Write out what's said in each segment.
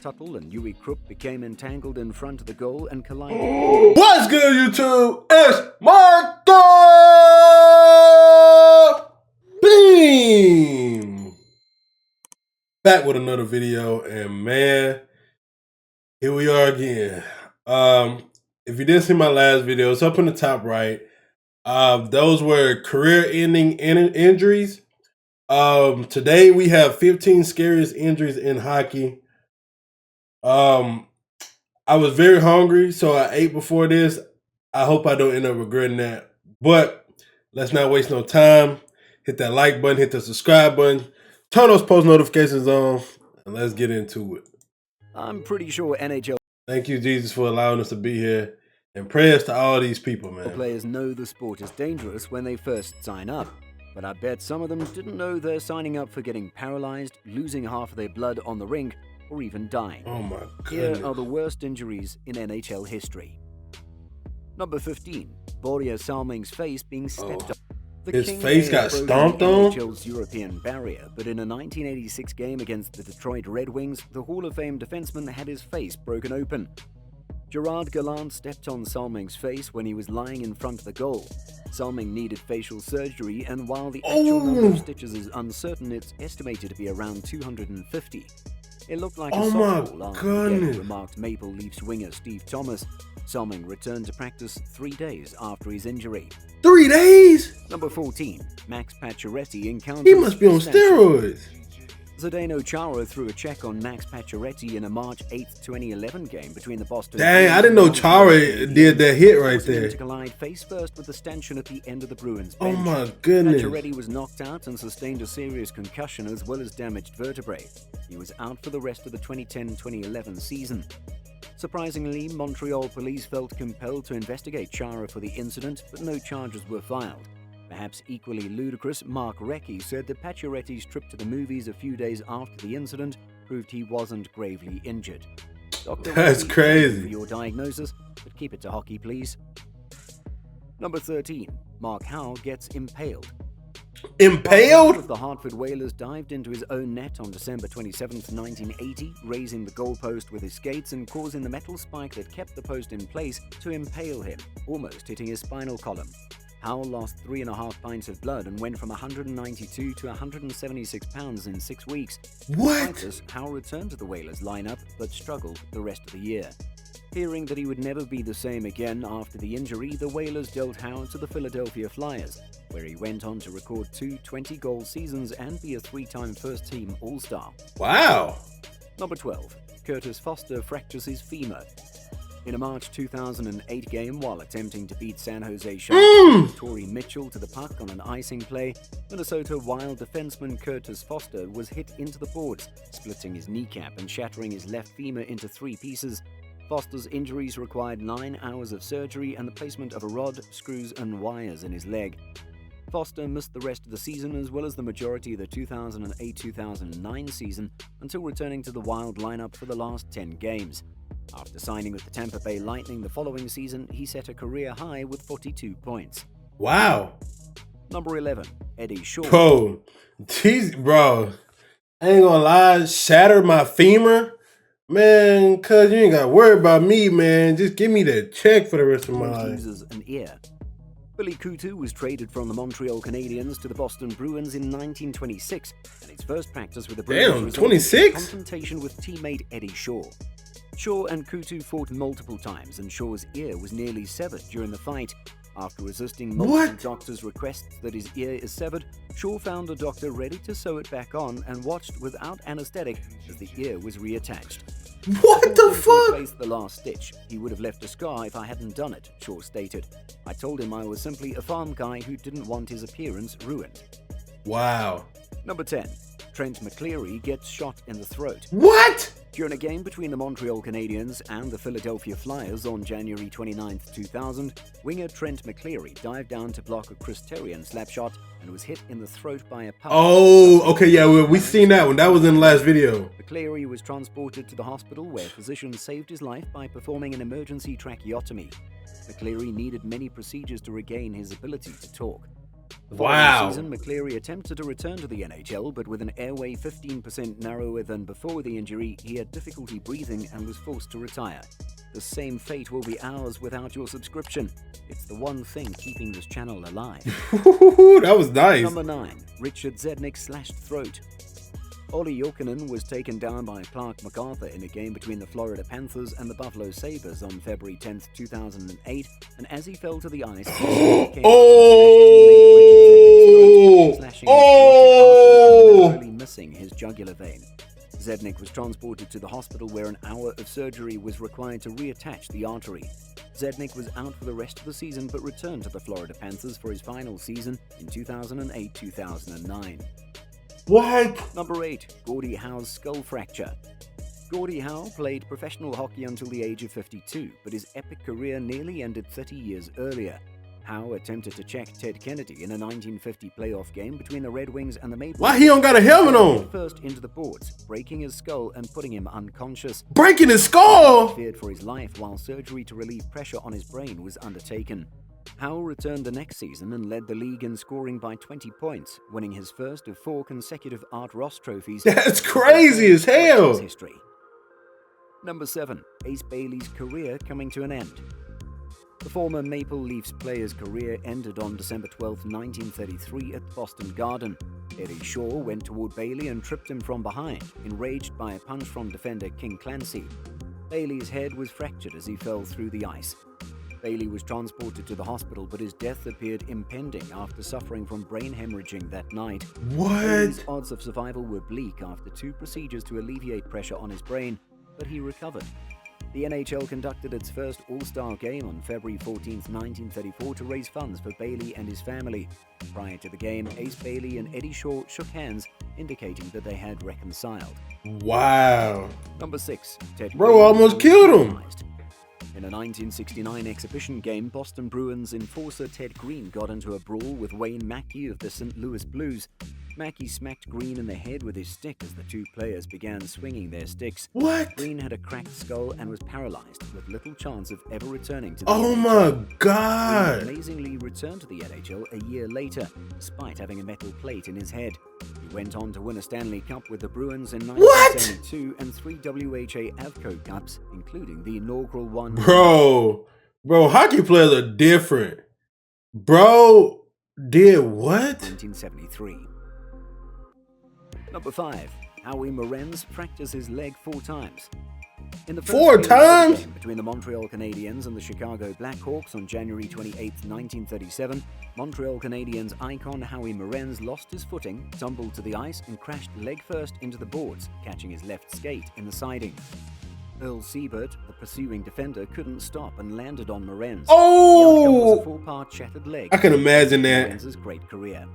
Tuttle and Yui Krupp became entangled in front of the goal and collided. What's good, YouTube? It's Marco Beam! Back with another video, and man, here we are again. If you didn't see my last video, it's up in the top right. Those were career-ending injuries. Today we have 15 scariest injuries in hockey. I was very hungry, so I ate before this. I hope I don't end up regretting that. But let's not waste no time. Hit that like button, hit the subscribe button, turn those post notifications on, and let's get into it. I'm pretty sure NHL Thank you, Jesus, for allowing us to be here. And prayers to all these people, man. players know the sport is dangerous when they first sign up. But I bet some of them didn't know they're signing up for getting paralyzed, losing half of their blood on the rink, or even dying. Oh my goodness. Here are the worst injuries in NHL history. Number 15. Borja Salming's face being stepped on. The His King face may got have broken stomped on? NHL's European barrier, but in a 1986 game against the Detroit Red Wings, the Hall of Fame defenseman had his face broken open. Gerard Gallant stepped on Salming's face when he was lying in front of the goal. Salming needed facial surgery, and while the actual number of stitches is uncertain, it's estimated to be around 250. It looked like a softball after the game, remarked Maple Leafs winger Steve Thomas. Salming returned to practice 3 days after his injury. 3 days? Number 14. Max Pacioretty encountered... He must be on steroids. Zdeno Chara threw a check on Max Pacioretty in a March 8, 2011 game between the Boston... Dang, I didn't know Chara did that hit right there. ...to collide face first with the stanchion at the end of the Bruins Oh bench. my goodness. Pacioretty was knocked out and sustained a serious concussion as well as damaged vertebrae. He was out for the rest of the 2010-2011 season. Surprisingly, Montreal police felt compelled to investigate Chara for the incident, but no charges were filed. Perhaps equally ludicrous, Mark Recchi said that Pacioretty's trip to the movies a few days after the incident proved he wasn't gravely injured. Dr. That's Recchi, crazy. thank you for your diagnosis, but keep it to hockey, please. Number 13. Mark Howe gets impaled. Impaled? The Hartford Whalers dived into his own net on December 27, 1980, raising the goalpost with his skates and causing the metal spike that kept the post in place to impale him, almost hitting his spinal column. Howe lost 3.5 pints of blood and went from 192 to 176 pounds in 6 weeks. What? Despite this, Howe returned to the Whalers lineup but struggled the rest of the year. Hearing that he would never be the same again after the injury, the Whalers dealt Howe to the Philadelphia Flyers, where he went on to record 2 20-goal seasons and be a 3-time first-team All-Star. Wow. Number 12. Curtis Foster fractures his femur. In a March 2008 game, while attempting to beat San Jose Sharks Torrey Mitchell to the puck on an icing play, Minnesota Wild defenseman Curtis Foster was hit into the boards, splitting his kneecap and shattering his left femur into 3 pieces. Foster's injuries required 9 hours of surgery and the placement of a rod, screws, and wires in his leg. Foster missed the rest of the season as well as the majority of the 2008-2009 season until returning to the Wild lineup for the last 10 games. After signing with the Tampa Bay Lightning the following season, he set a career high with 42 points. Wow. Number 11. Eddie Shaw. Bro, bro, I ain't gonna lie, shattered my femur? Man, cuz you ain't gotta worry about me, man. Just give me that check for the rest of my life. Uses an ear. Billy Coutu was traded from the Montreal Canadiens to the Boston Bruins in 1926, and his first practice with the Bruins was 26? confrontation with teammate Eddie Shaw. Shaw and Coutu fought multiple times, and Shaw's ear was nearly severed during the fight. After resisting multiple doctors' requests that his ear is severed, Shaw found a doctor ready to sew it back on and watched without anesthetic as the ear was reattached. What the fuck? Replaced the last stitch. He would have left a scar if I hadn't done it, Shaw stated. I told him I was simply a farm guy who didn't want his appearance ruined. Wow. Number 10. Trent McCleary gets shot in the throat. What? During a game between the Montreal Canadiens and the Philadelphia Flyers on January 29, 2000, winger Trent McCleary dived down to block a Chris Therien slap shot and was hit in the throat by a puck. Oh, okay, yeah, we seen that one. That was in the last video. McCleary was transported to the hospital where physicians saved his life by performing an emergency tracheotomy. McCleary needed many procedures to regain his ability to talk. The Wow. following season, McCleary attempted to return to the NHL, but with an airway 15% narrower than before the injury, he had difficulty breathing and was forced to retire. The same fate will be ours without your subscription. It's the one thing keeping this channel alive. That was nice. Number 9. Richard Zednick slashed throat. Olli Jokinen was taken down by Clark MacArthur in a game between the Florida Panthers and the Buffalo Sabres on February 10, 2008, and as he fell to the ice, narrowly missing his jugular vein. Zednick was transported to the hospital where an hour of surgery was required to reattach the artery. Zednick was out for the rest of the season but returned to the Florida Panthers for his final season in 2008-2009. What? Number 8. Gordie Howe's skull fracture. Gordie Howe played professional hockey until the age of 52, but his epic career nearly ended 30 years earlier. Howe attempted to check Ted Kennedy in a 1950 playoff game between the Red Wings and the Maple Leafs. Why he don't got a helmet on? First into the boards, breaking his skull and putting him unconscious. Breaking his skull? He feared for his life while surgery to relieve pressure on his brain was undertaken. Howe returned the next season and led the league in scoring by 20 points, winning his first of 4 consecutive Art Ross trophies. That's crazy as hell. History. Number 7. Ace Bailey's career coming to an end. The former Maple Leafs player's career ended on December 12, 1933 at Boston Garden. Eddie Shaw went toward Bailey and tripped him from behind, enraged by a punch from defender King Clancy. Bailey's head was fractured as he fell through the ice. Bailey was transported to the hospital, but his death appeared impending after suffering from brain hemorrhaging that night. What? Bailey's odds of survival were bleak after 2 procedures to alleviate pressure on his brain, but he recovered. The NHL conducted its first All-Star game on February 14, 1934 to raise funds for Bailey and his family. Prior to the game, Ace Bailey and Eddie Shaw shook hands, indicating that they had reconciled. Wow. Number 6. Ted Bro Green almost was killed him. compromised. In a 1969 exhibition game, Boston Bruins enforcer Ted Green got into a brawl with Wayne Mackey of the St. Louis Blues. Mackey smacked Green in the head with his stick as the 2 players began swinging their sticks. What? Green had a cracked skull and was paralyzed, with little chance of ever returning to the Oh NHL. my Green God. amazingly returned to the NHL a year later, despite having a metal plate in his head. He went on to win a Stanley Cup with the Bruins in 1972 and 3 WHA Avco Cups, including the inaugural one. Bro, hockey players are different. Bro, did what? 1973. Number 5. Howie Morenz fractures his leg 4 times. In the first 4 game times? between the Montreal Canadiens and the Chicago Blackhawks on January 28, 1937, Montreal Canadiens icon Howie Morenz lost his footing, tumbled to the ice, and crashed leg first into the boards, catching his left skate in the siding. Earl Siebert, the pursuing defender, couldn't stop and landed on Morenz. Oh! The outcome was a 4-part shattered leg. I can imagine that. Morenz's great career.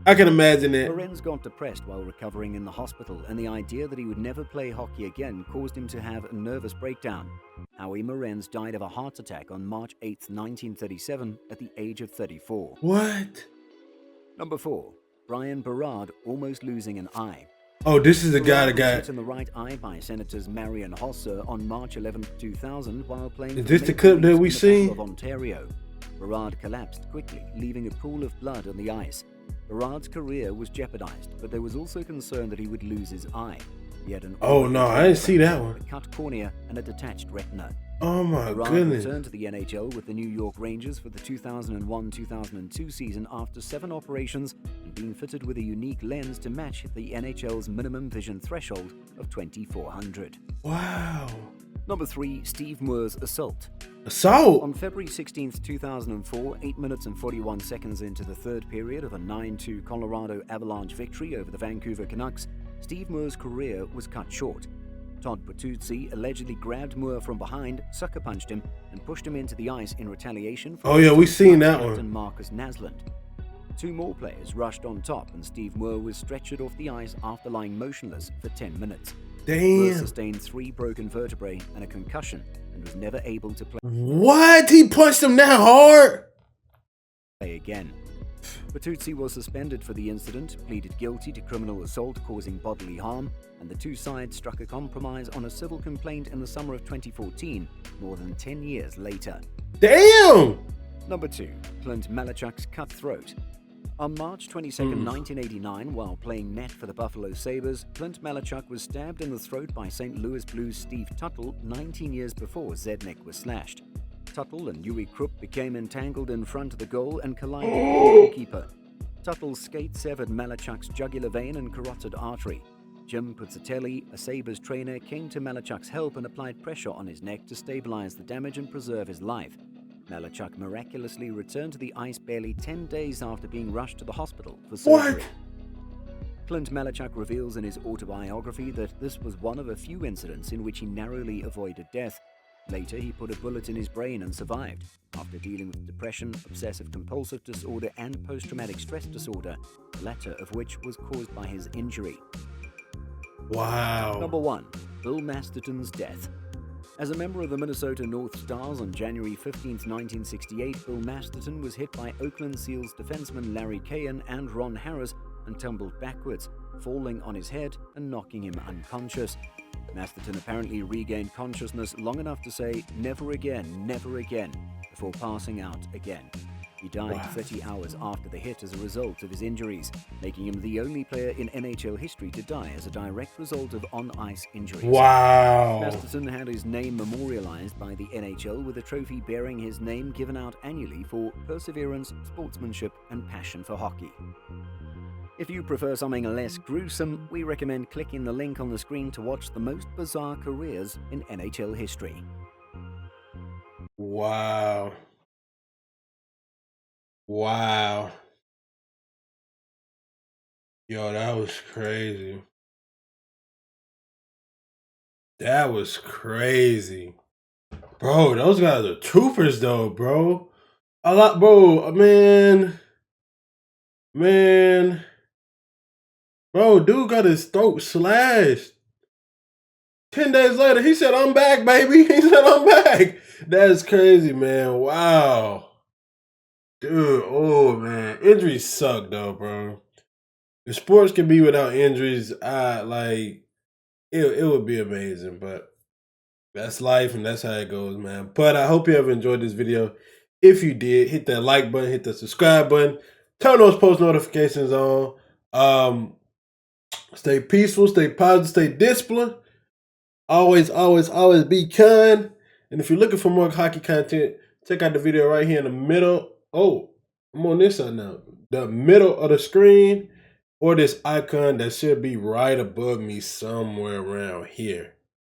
I can imagine that. Morenz got depressed while recovering in the hospital, and the idea that he would never play hockey again caused him to have a nervous breakdown. Howie Morenz died of a heart attack on March 8, 1937, at the age of 34. What? Number 4. Brian Berard almost losing an eye. Oh, this is the guy that Berard was got... hit in the right eye by Senators Marion Hosser on March 11, 2000, while playing. Is for this the Maple clip that Leafs we in the seen? Battle of Ontario. Berard collapsed quickly, leaving a pool of blood on the ice. Berard's career was jeopardized, but there was also concern that he would lose his eye. He had an Oh, no, I didn't see that one. a cut cornea and a detached retina. Oh my Berard goodness. returned to the NHL with the New York Rangers for the 2001-2002 season after 7 operations and being fitted with a unique lens to match the NHL's minimum vision threshold of 2400. Wow. Number 3. Steve Moore's assault. Assault? On February 16, 2004, 8 minutes and 41 seconds into the third period of a 9-2 Colorado Avalanche victory over the Vancouver Canucks, Steve Moore's career was cut short. Todd Patuzzi allegedly grabbed Moore from behind, sucker punched him, and pushed him into the ice in retaliation for Oh yeah, we seen that Captain one. Marcus Naslund. 2 more players rushed on top, and Steve Moore was stretchered off the ice after lying motionless for 10 minutes. Moore Damn. sustained 3 broken vertebrae and a concussion, and was never able to What? He punched him that hard? play again. Patuzzi was suspended for the incident, pleaded guilty to criminal assault causing bodily harm, and the 2 sides struck a compromise on a civil complaint in the summer of 2014, more than 10 years later. Damn. Number 2. Clint Malachuk's cut throat. On March 22, 1989, while playing net for the Buffalo Sabres, Clint Malachuk was stabbed in the throat by St. Louis Blues Steve Tuttle 19 years before Zednik was slashed. Tuttle and Uwe Krupp became entangled in front of the goal and collided with the goalkeeper. Tuttle's skate severed Malachuk's jugular vein and carotid artery. Jim Puzzatelli, a Sabres trainer, came to Malachuk's help and applied pressure on his neck to stabilize the damage and preserve his life. Malachuk miraculously returned to the ice barely 10 days after being rushed to the hospital for surgery. Clint Malachuk reveals in his autobiography that this was one of a few incidents in which he narrowly avoided death. Later, he put a bullet in his brain and survived, after dealing with depression, obsessive-compulsive disorder, and post-traumatic stress disorder, the latter of which was caused by his injury. Wow. Number 1. Bill Masterton's death. As a member of the Minnesota North Stars on January 15, 1968, Bill Masterton was hit by Oakland Seals defensemen Larry Cahan and Ron Harris and tumbled backwards, falling on his head and knocking him unconscious. Masterton apparently regained consciousness long enough to say, never again, before passing out again. He died 30 hours after the hit as a result of his injuries, making him the only player in NHL history to die as a direct result of on-ice injuries. Wow. Masterton had his name memorialized by the NHL with a trophy bearing his name given out annually for perseverance, sportsmanship, and passion for hockey. If you prefer something less gruesome, we recommend clicking the link on the screen to watch the most bizarre careers in NHL history. Wow. Wow. Yo, that was crazy. That was crazy. Bro, those guys are troopers though, bro. Man. Bro, dude got his throat slashed. 10 days later, he said, I'm back, baby. He said, I'm back. That's crazy, man. Wow. Dude, oh, man. Injuries suck, though, bro. If sports can be without injuries, it would be amazing, but that's life and that's how it goes, man. But I hope you ever enjoyed this video. If you did, hit that like button, hit the subscribe button, turn those post notifications on. Stay peaceful, stay positive, stay disciplined. Always be kind. And if you're looking for more hockey content, check out the video right here in the middle. Oh, I'm on this side now. The middle of the screen, or this icon that should be right above me somewhere around here.